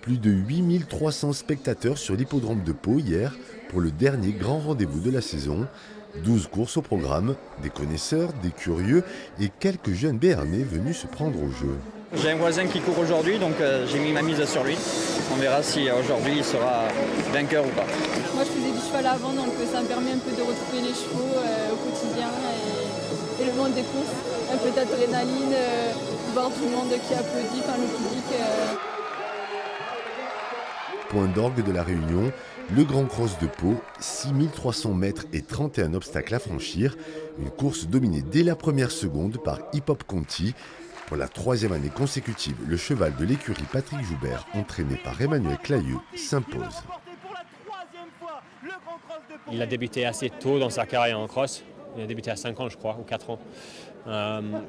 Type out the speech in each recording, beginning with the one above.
Plus de 8300 spectateurs sur l'hippodrome de Pau hier pour le dernier grand rendez-vous de la saison. 12 courses au programme, des connaisseurs, des curieux et quelques jeunes Béarnais venus se prendre au jeu. J'ai un voisin qui court aujourd'hui, donc j'ai mis ma mise sur lui. On verra si aujourd'hui il sera vainqueur ou pas. Moi je faisais du cheval avant, donc ça me permet un peu de retrouver les chevaux au quotidien et le monde des courses. Un peu d'adrénaline, voir du monde qui applaudit, enfin le public. Point d'orgue de la Réunion, le Grand Cross de Pau, 6300 mètres et 31 obstacles à franchir. Une course dominée dès la première seconde par Hip Hop Conti. Pour la troisième année consécutive, le cheval de l'écurie Patrick Joubert, entraîné par Emmanuel Clayeux, s'impose. Il a débuté assez tôt dans sa carrière en cross. Il a débuté à 5 ans, je crois, ou 4 ans.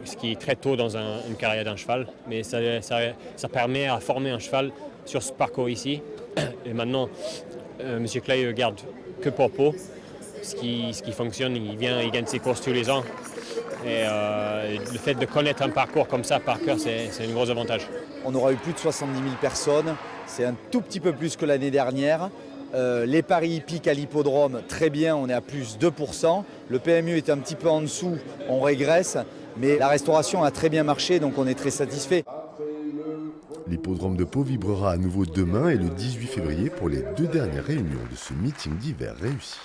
Ce qui est très tôt dans une carrière d'un cheval. Mais ça permet à former un cheval sur ce parcours ici. Et maintenant, M. Clayeux garde que pour Pau. Ce qui fonctionne, il gagne ses courses tous les ans. Et le fait de connaître un parcours comme ça par cœur, c'est un gros avantage. On aura eu plus de 70 000 personnes. C'est un tout petit peu plus que l'année dernière. Les paris hippiques à l'hippodrome, très bien, on est à plus 2%. Le PMU est un petit peu en dessous, on régresse. Mais la restauration a très bien marché, donc on est très satisfait. L'hippodrome de Pau vibrera à nouveau demain et le 18 février pour les 2 dernières réunions de ce meeting d'hiver réussi.